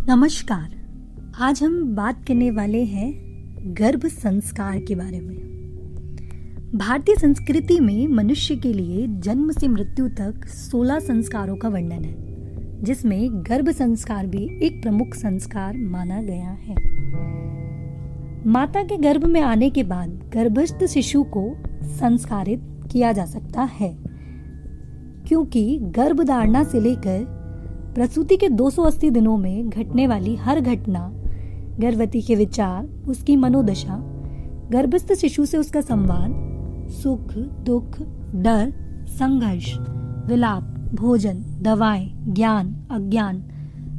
नमस्कार। आज हम बात करने वाले हैं गर्भ संस्कार के बारे में। भारतीय संस्कृति में मनुष्य के लिए जन्म से मृत्यु तक 16 संस्कारों का वर्णन है, जिसमें गर्भ संस्कार भी एक प्रमुख संस्कार माना गया है। माता के गर्भ में आने के बाद गर्भस्थ शिशु को संस्कारित किया जा सकता है, क्योंकि गर्भधारणा से लेकर प्रसूति के 280 दिनों में घटने वाली हर घटना, गर्भवती के विचार, उसकी मनोदशा, गर्भस्थ शिशु से उसका संवाद, सुख, दुख, डर, संघर्ष, विलाप, भोजन, दवाएं, ज्ञान, अज्ञान,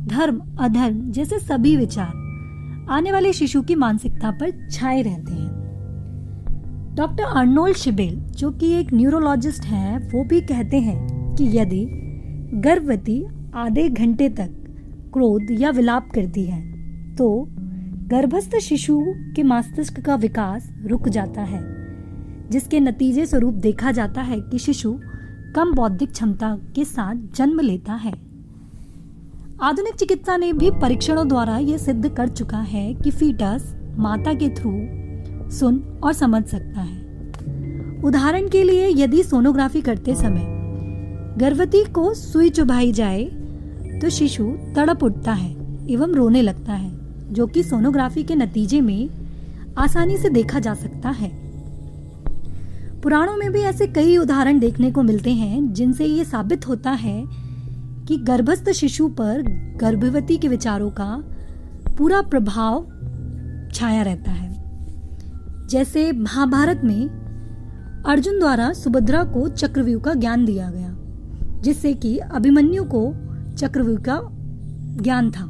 धर्म, अधर्म जैसे सभी विचार आने वाले शिशु की मानसिकता पर छाए रहते हैं। डॉक्टर अर्नोल्ड शिबेल, जो कि एक न्यूरोलॉजिस्ट हैं, वो भी कहते हैं कि यदि गर्भवती आधे घंटे तक क्रोध या विलाप करती है तो गर्भस्थ शिशु के मस्तिष्क का विकास रुक जाता है, जिसके नतीजे स्वरूप देखा जाता है कि शिशु कम बौद्धिक क्षमता के साथ जन्म लेता है। आधुनिक चिकित्सा ने भी परीक्षणों द्वारा यह सिद्ध कर चुका है कि फीटस माता के थ्रू सुन और समझ सकता है। उदाहरण के लिए, यदि सोनोग्राफी करते समय गर्भवती को सुई चुभाई जाए तो शिशु तड़प उठता है एवं रोने लगता है, जो कि सोनोग्राफी के नतीजे में आसानी से देखा जा सकता है। पुराणों में भी ऐसे कई उदाहरण देखने को मिलते हैं, जिनसे ये साबित होता है कि गर्भस्थ शिशु पर गर्भवती के विचारों का पूरा प्रभाव छाया रहता है। जैसे महाभारत में अर्जुन द्वारा सुभद्रा को चक्रव्यूह का ज्ञान दिया गया, जिससे कि अभिमन्यु को चक्रव्यूह का ज्ञान था,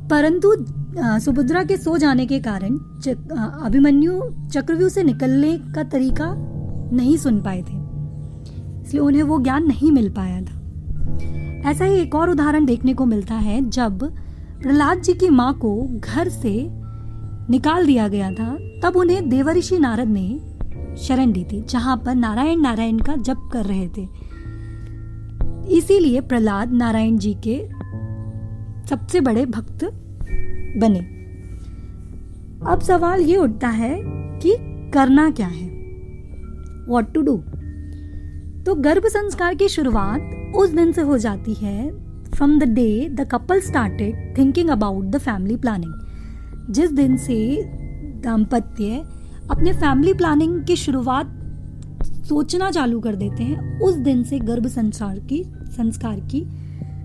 परंतु सुभद्रा के सो जाने के कारण अभिमन्यु चक्रव्यूह से निकलने का तरीका नहीं सुन पाए थे, इसलिए उन्हें वो ज्ञान नहीं मिल पाया था। ऐसा ही एक और उदाहरण देखने को मिलता है, जब प्रहलाद जी की मां को घर से निकाल दिया गया था, तब उन्हें देवर्षि नारद ने शरण दी थी, जहां पर नारायण नारायण का जप कर रहे थे। इसीलिए प्रहलाद नारायण जी के सबसे बड़े भक्त बने। अब सवाल ये उठता है कि करना क्या है, व्हाट टू डू। तो गर्भ संस्कार की शुरुआत उस दिन से हो जाती है, from the day the couple started thinking about the family planning. जिस दिन से दाम्पत्य अपने फैमिली प्लानिंग की शुरुआत सोचना चालू कर देते हैं, उस दिन से गर्भ संस्कार की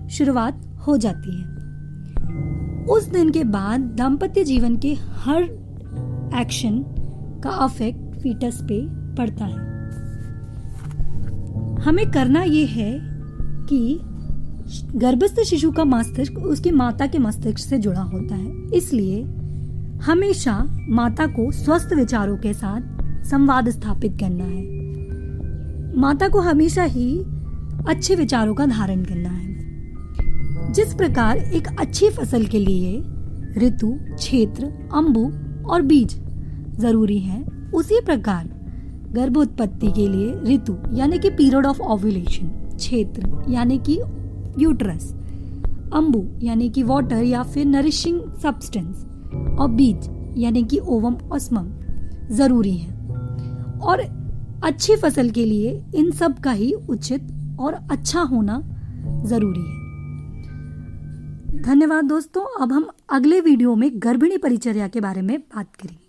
शुरुआत हो जाती है। उस दिन के बाद दाम्पत्य जीवन के हर एक्शन का अफेक्ट फीटस पे पड़ता है। हमें करना ये है कि गर्भस्थ शिशु का मस्तिष्क उसकी माता के मस्तिष्क से जुड़ा होता है, इसलिए हमेशा माता को स्वस्थ विचारों के साथ संवाद स्थापित करना है। माता को हमेशा ही अच्छे विचारों का धारण करना है। जिस प्रकार एक अच्छी फसल के लिए ऋतु, क्षेत्र, अंबु और बीज जरूरी है, उसी प्रकार गर्भोत्पत्ति के लिए ऋतु यानी कि पीरियड ऑफ ओव्यूलेशन, क्षेत्र यानी कि यूट्रस, अंबु यानी कि वाटर या फिर नरिशिंग सब्सटेंस, और बीज यानी कि ओवम और स्पर्म जरूरी है। और अच्छी फसल के लिए इन सब का ही उचित और अच्छा होना जरूरी है। धन्यवाद दोस्तों। अब हम अगले वीडियो में गर्भिणी परिचर्या के बारे में बात करेंगे।